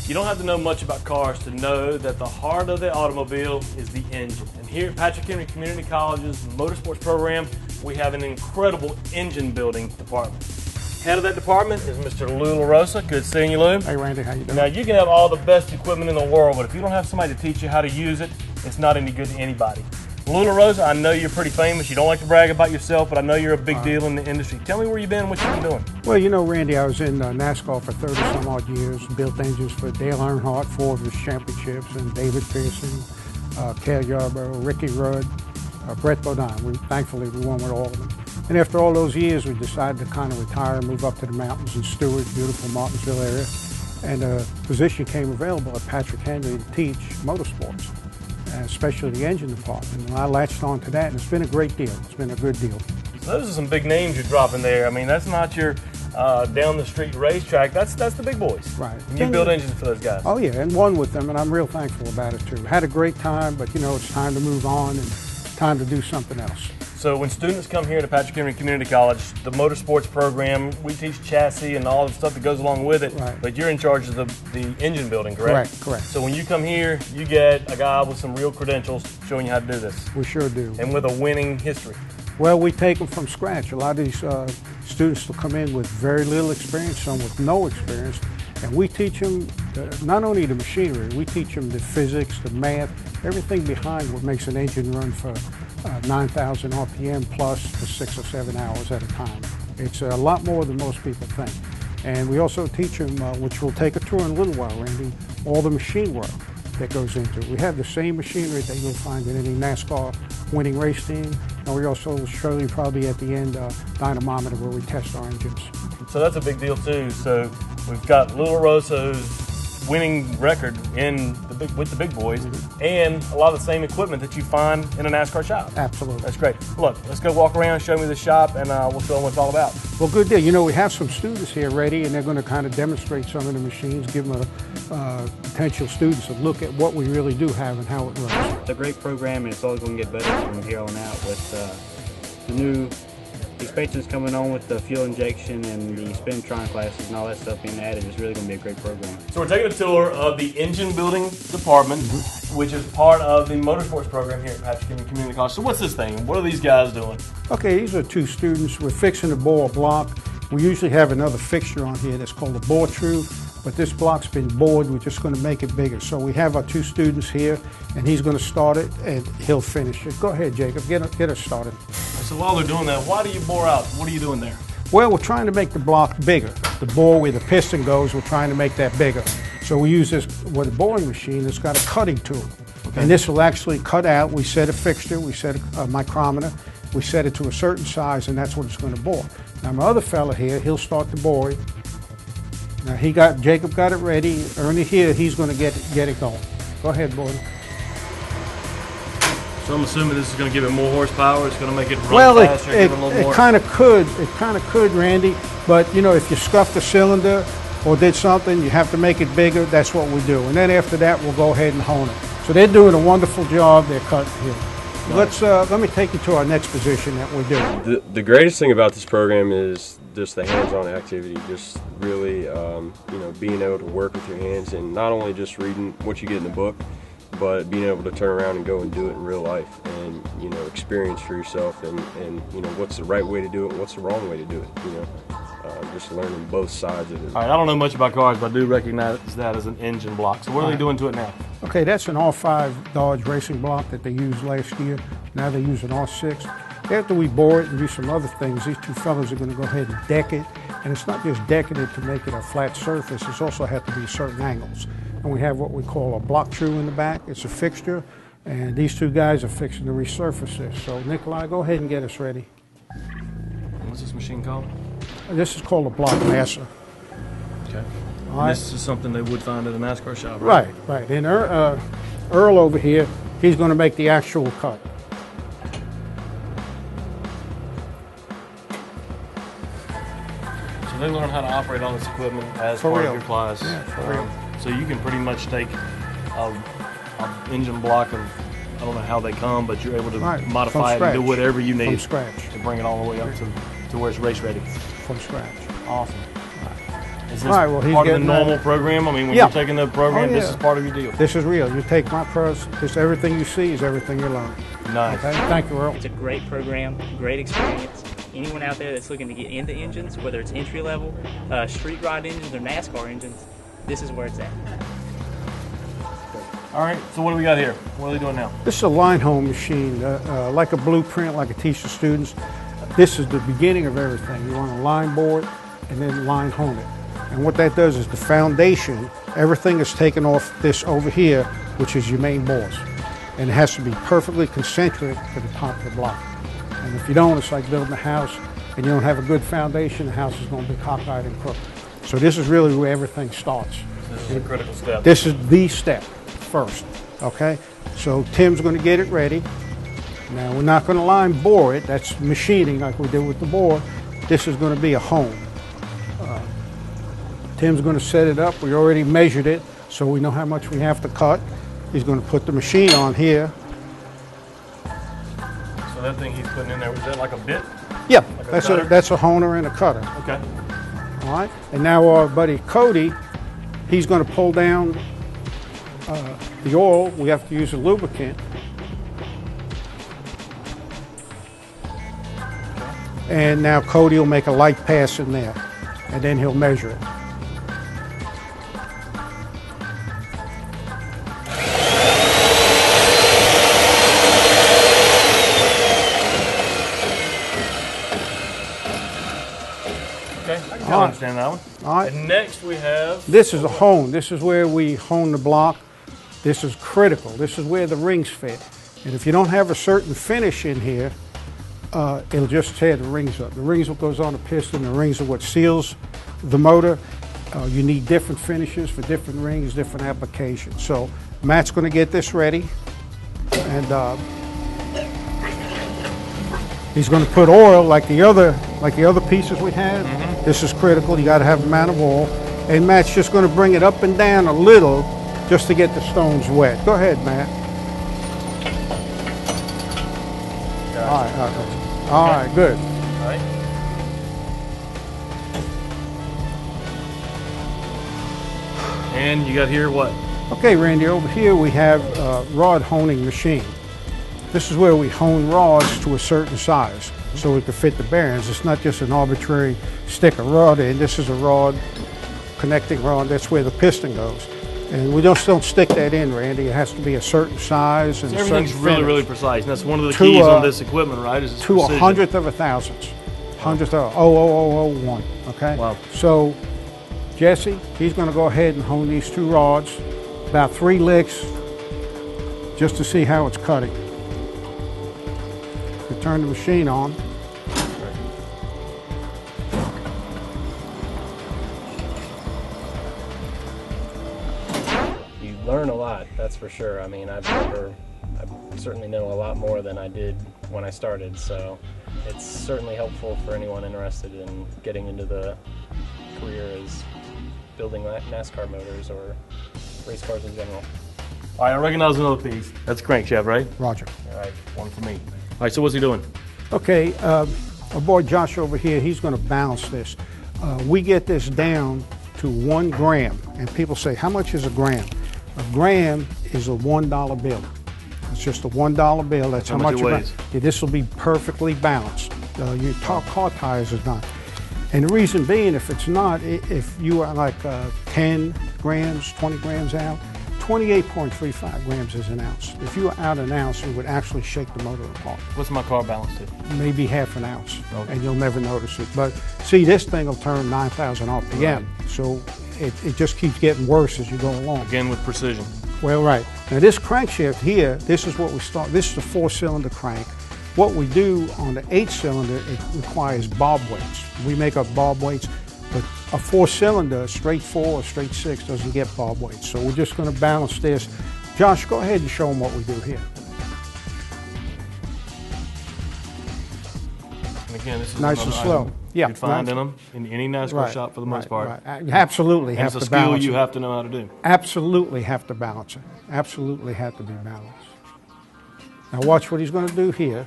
You don't have to know much about cars to know that the heart of the automobile is the engine. And here at Patrick Henry Community College's Motorsports program, we have an incredible engine building department. Head of that department is Mr. LaRosa. Good seeing you, Lou. Hey Randy, how you doing? Now you can have all the best equipment in the world, but if you don't have somebody to teach you how to use it, it's not any good to anybody. LaRosa, I know you're pretty famous. You don't like to brag about yourself, but I know you're a big deal in the industry. Tell me where you've been and what you've been doing. Well, you know, Randy, I was in NASCAR for 30 some odd years, built engines for Dale Earnhardt, 4 of his championships, and David Pearson, Cale Yarborough, Ricky Rudd, Brett Bodine. Thankfully, we won with all of them. And after all those years, we decided to kind of retire and move up to the mountains in Stewart, beautiful Martinsville area. And a position came available at Patrick Henry to teach motorsports, especially the engine department. And I latched on to that, and it's been a great deal. It's been a good deal. So those are some big names you're dropping there. I mean, that's not your down the street racetrack. That's the big boys. Right. And you build engines for those guys. Oh yeah, and won with them, and I'm real thankful about it too. Had a great time, but you know, it's time to move on and time to do something else. So when students come here to Patrick Henry Community College, the motorsports program, we teach chassis and all the stuff that goes along with it, right. But you're in charge of the engine building, correct? Correct. So when you come here, you get a guy with some real credentials showing you how to do this. We sure do. And with a winning history. Well, we take them from scratch. A lot of these students will come in with very little experience, some with no experience, and we teach them not only the machinery, we teach them the physics, the math, everything behind what makes an engine run for 9,000 RPM plus for 6 or 7 hours at a time. It's a lot more than most people think. And we also teach them, which we'll take a tour in a little while, Randy, all the machine work that goes into it. We have the same machinery that you'll find in any NASCAR winning race team. And we also will show you probably at the end dynamometer where we test our engines. So that's a big deal too. So we've got LaRosa, who's winning record with the big boys, and a lot of the same equipment that you find in a NASCAR shop. Absolutely. That's great. Look, let's go walk around, show me the shop, and we'll show them what it's all about. Well, good deal. You know, we have some students here ready, and they're going to kind of demonstrate some of the machines, give them potential students a look at what we really do have and how it runs. It's a great program, and it's always going to get better from here on out with the new expansions coming on with the fuel injection and the Spintron classes and all that stuff being added. It's really going to be a great program. So we're taking a tour of the engine building department, which is part of the motorsports program here at Patrick Henry Community College. So what's this thing? What are these guys doing? Okay, these are 2 students. We're fixing to bore a block. We usually have another fixture on here that's called a bore true, but this block's been bored. We're just going to make it bigger. So we have our 2 students here, and he's going to start it, and he'll finish it. Go ahead, Jacob. Get us started. So while they're doing that, why do you bore out? What are you doing there? Well, we're trying to make the block bigger. The bore where the piston goes, we're trying to make that bigger. So we use this with a boring machine that's got a cutting tool. Okay. And this will actually cut out. We set a fixture, we set a micrometer, we set it to a certain size, and that's what it's going to bore. Now my other fella here, he'll start the boring. Now Jacob got it ready. Ernie here, he's going to get it going. Go ahead, boy. So I'm assuming this is going to give it more horsepower. It's going to make it run faster, give it a little more. It kind of could, Randy. But you know, if you scuffed a cylinder or did something, you have to make it bigger. That's what we do. And then after that, we'll go ahead and hone it. So they're doing a wonderful job. They're cutting here. Nice. Let me take you to our next position that we're doing. The greatest thing about this program is just the hands-on activity. Just really, being able to work with your hands and not only just reading what you get in the book, but being able to turn around and go and do it in real life and, experience for yourself and what's the right way to do it and what's the wrong way to do it, just learning both sides of it. All right, I don't know much about cars, but I do recognize that as an engine block. So what are they doing to it now? Okay, that's an R5 Dodge racing block that they used last year. Now they use an R6. After we bore it and do some other things, these 2 fellows are going to go ahead and deck it. And it's not just decking it to make it a flat surface, it's also have to be certain angles. And we have what we call a block true in the back. It's a fixture, and these 2 guys are fixing to resurface this. So Nikolai, go ahead and get us ready. What's this machine called? This is called a block masser. Okay. All right. This is something they would find at a NASCAR shop, right? Right. And Earl over here, he's going to make the actual cut. So they learn how to operate on this equipment as part of your class. Yeah, for real. So you can pretty much take an engine block of, I don't know how they come, but you're able to modify it and do whatever you need to bring it all the way up to where it's race ready. From scratch. Awesome. Is this All right, well, he's part of the getting normal that. program? I mean, when Yeah. you're taking the program, Oh, this yeah. is part of your deal. This is real. You take my purse, just everything you see is everything you learn. Nice. Okay, thank you, Earl. It's a great program, great experience. Anyone out there that's looking to get into engines, whether it's entry level, street rod engines, or NASCAR engines, this is where it's at. All right, so what do we got here? What are they doing now? This is a line home machine, like a blueprint, like I teach the students. This is the beginning of everything. You want to line board and then line home it. And what that does is the foundation, everything is taken off this over here, which is your main bores. And it has to be perfectly concentric to the top of the block. And if you don't, it's like building a house and you don't have a good foundation, the house is going to be cockeyed and crooked. So this is really where everything starts. This is a critical step. This is the step first, okay? So Tim's going to get it ready. Now we're not going to line bore it, that's machining like we did with the bore. This is going to be a hone. Tim's going to set it up. We already measured it, so we know how much we have to cut. He's going to put the machine on here. So that thing he's putting in there, was that like a bit? Yeah, a cutter? that's a honer and a cutter. Okay. All right, and now our buddy Cody, he's going to pull down the oil. We have to use a lubricant. And now Cody will make a light pass in there, and then he'll measure it. Okay, I can All right. understand that one. All right. And next we have, This is a hone. This is where we hone the block. This is critical. This is where the rings fit. And if you don't have a certain finish in here, it'll just tear the rings up. The rings what goes on the piston, the rings are what seals the motor. You need different finishes for different rings, different applications. So Matt's going to get this ready, and he's going to put oil like the other pieces we had. This is critical. You got to have an amount of oil, and Matt's just going to bring it up and down a little just to get the stones wet. Go ahead, Matt. All right, good. all right. And you got here what? Okay, Randy, over here we have a rod honing machine. This is where we hone rods to a certain size so we can fit the bearings. It's not just an arbitrary stick a rod in. This is a rod, connecting rod. That's where the piston goes. And we just don't stick that in, Randy. It has to be a certain size and So a certain everything's really, finish. really precise. And that's one of the To, keys on this equipment, right? Is its To a precision. hundredth of a thousandth. Hundredth of 0.0001, okay? Wow. So Jesse, he's going to go ahead and hone these two rods, about 3 licks, just to see how it's cutting. We turn the machine on. You learn a lot, that's for sure. I mean, I certainly know a lot more than I did when I started, so it's certainly helpful for anyone interested in getting into the career as building NASCAR motors or race cars in general. All right, I recognize another piece. That's a crankshaft, right? Roger. All right, one for me. All right, so what's he doing? Okay, our boy Josh over here, he's going to balance this. We get this down to 1 gram, and people say, how much is a gram? A gram is a $1 bill. It's just a $1 bill. That's how much it weighs. Yeah, this will be perfectly balanced. Your car tires is not. And the reason being, if it's not, if you are like 10 grams, 20 grams out, 28.35 grams is an ounce. If you were out an ounce, it would actually shake the motor apart. What's my car balance to? Maybe half an ounce, Okay. and you'll never notice it. But see, this thing will turn 9,000 RPM, so it just keeps getting worse as you go along. Again, with precision. Well, right. Now this crankshaft here, this is what we start. This is the 4-cylinder crank. What we do on the 8-cylinder, it requires bob weights. We make up bob weights, but a 4-cylinder, straight 4 or straight 6 doesn't get bob weights. So we're just going to balance this. Josh, go ahead and show them what we do here. And again, this is Nice and another slow. item Yeah, you'd find nice. in them in any NASCAR shop for the most part. Right. Absolutely And have it's a to skill balance you it. have to know how to do. Absolutely have to balance it. Absolutely have to be balanced. Now watch what he's going to do here.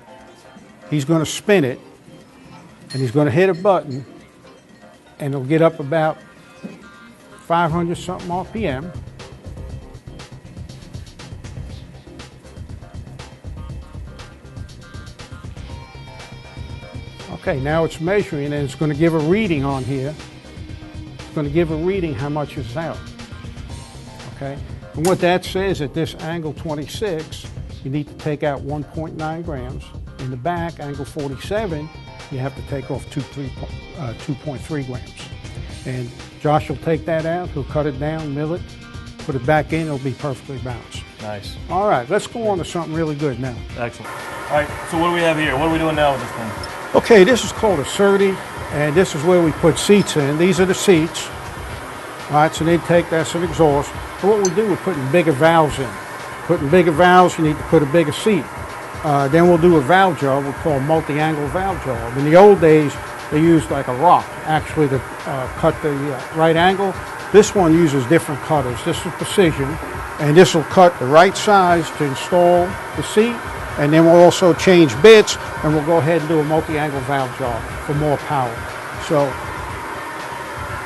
He's going to spin it, and he's going to hit a button, and it'll get up about 500 something RPM. Okay, now it's measuring and it's going to give a reading on here. It's going to give a reading how much is out. Okay, and what that says at this angle 26, you need to take out 1.9 grams. In the back, angle 47, you have to take off 2.3 grams. And Josh will take that out, he'll cut it down, mill it, put it back in, it'll be perfectly balanced. Nice. All right, let's go on to something really good now. Excellent. All right, so what do we have here? What are we doing now with this thing? Okay, this is called a SERDI, and this is where we put seats in. These are the seats. All right, so they take, that's an exhaust. So what we do, we're putting bigger valves in. Putting bigger valves, you need to put a bigger seat. Then we'll do a valve job, we call multi-angle valve job. In the old days, they used like a rock, actually, to cut the right angle. This one uses different cutters. This is precision, and this will cut the right size to install the seat. And then we'll also change bits, and we'll go ahead and do a multi-angle valve job for more power. So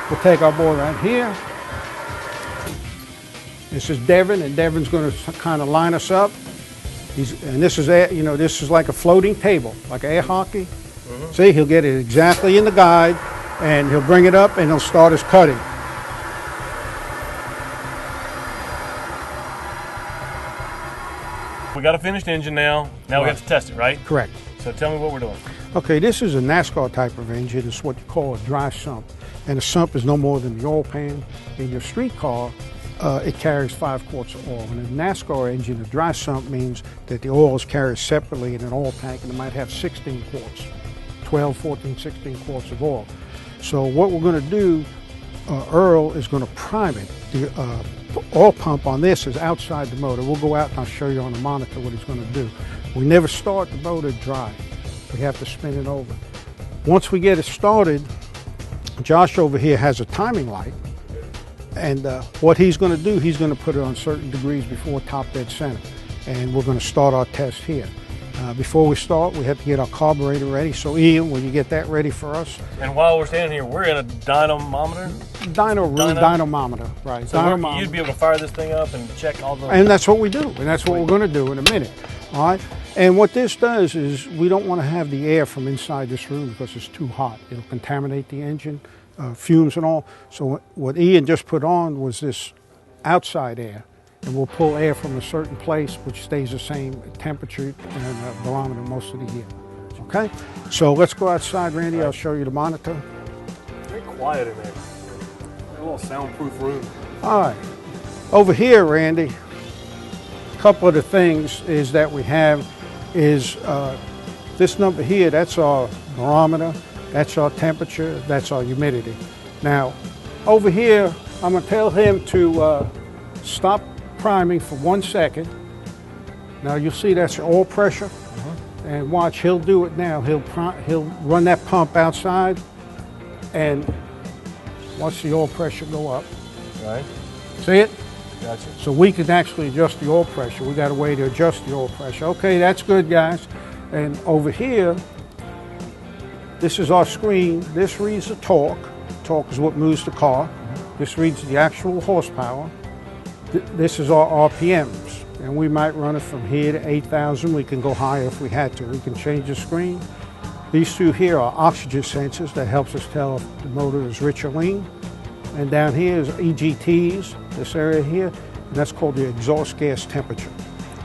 we'll take our board right here. This is Devin, and Devin's going to kind of line us up. And this is, you know, this is like a floating table, like air hockey. Mm-hmm. See, he'll get it exactly in the guide, and he'll bring it up, and he'll start his cutting. We got a finished engine now. Now we have to test it, right? Correct. So tell me what we're doing. Okay, this is a NASCAR type of engine. It's what you call a dry sump. And a sump is no more than the oil pan. In your street car, it carries 5 quarts of oil. In a NASCAR engine, a dry sump means that the oil is carried separately in an oil tank, and it might have 16 quarts, 12, 14, 16 quarts of oil. So what we're going to do, Earl is going to prime it. The oil pump on this is outside the motor. We'll go out and I'll show you on the monitor what he's going to do. We never start the motor dry. We have to spin it over. Once we get it started, Josh over here has a timing light. And what he's going to do, he's going to put it on certain degrees before top dead center. And we're going to start our test here. Before we start, we have to get our carburetor ready. So Ian, will you get that ready for us? And while we're standing here, we're in a dynamometer? Dynamometer, right. So dynamometer. you'd be able to fire this thing up and check all the... And that's what we do, and that's what we're going to do in a minute. All right? And what this does is we don't want to have the air from inside this room because it's too hot. It'll contaminate the engine, fumes and all. So what Ian just put on was this outside air. And we'll pull air from a certain place which stays the same temperature and barometer most of the year. Okay? So let's go outside, Randy. I'll show you the monitor. Very quiet in there. A little soundproof room. All right. Over here, Randy, a couple of the things is that we have is this number here, that's our barometer, that's our temperature, that's our humidity. Now, over here, I'm going to tell him to stop priming for 1 second. Now you'll see that's your oil pressure, and watch, he'll do it now. He'll run that pump outside, and watch the oil pressure go up. Right. See it? Gotcha. So we can actually adjust the oil pressure. We got a way to adjust the oil pressure. Okay, that's good, guys. And over here, this is our screen. This reads the torque. Torque is what moves the car. This reads the actual horsepower. This is our RPMs, and we might run it from here to 8,000. We can go higher if we had to. We can change the screen. These two here are oxygen sensors that helps us tell if the motor is rich or lean. And down here is EGTs, this area here, and that's called the exhaust gas temperature.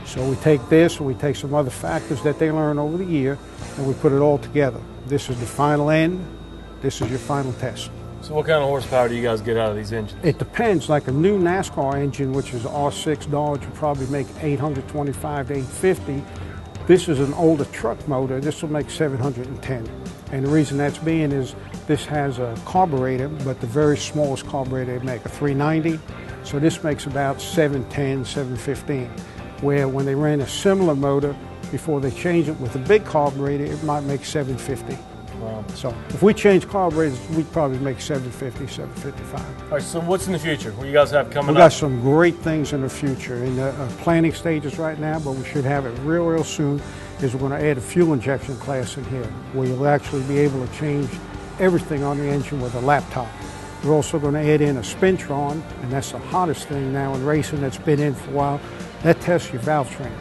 So we take this, and we take some other factors that they learn over the year, and we put it all together. This is the final end. This is your final test. So what kind of horsepower do you guys get out of these engines? It depends. Like a new NASCAR engine, which is R6 Dodge, will probably make 825 to 850. This is an older truck motor. This will make 710. And the reason that's being is this has a carburetor, but the very smallest carburetor they make, a 390. So this makes about 710, 715. Where when they ran a similar motor, before they change it with a big carburetor, it might make 750. Wow. So if we change carburetors, we'd probably make 750, 755. All right, so what's in the future? What do you guys have coming up? We've got some great things in the future. In the planning stages right now, but we should have it real soon, is we're going to add a fuel injection class in here, where you'll actually be able to change everything on the engine with a laptop. We're also going to add in a Spintron, and that's the hottest thing now in racing that's been in for a while. That tests your valve train,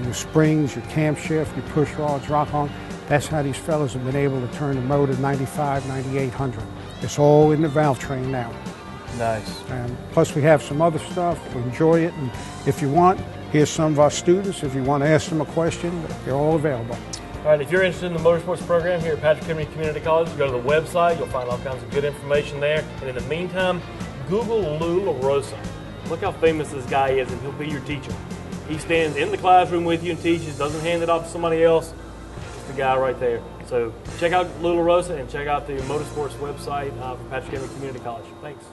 your springs, your camshaft, your push rods, rock on. That's how these fellas have been able to turn the motor 95, 9800. It's all in the valve train now. Nice. And plus we have some other stuff. Enjoy it, and if you want, here's some of our students. If you want to ask them a question, they're all available. All right, if you're interested in the motorsports program here at Patrick Henry Community College, go to the website. You'll find all kinds of good information there. And in the meantime, Google LaRosa. Look how famous this guy is, and he'll be your teacher. He stands in the classroom with you and teaches, doesn't hand it off to somebody else. It's the guy right there. So check out LaRosa and check out the motorsports website for Patrick Henry Community College. Thanks.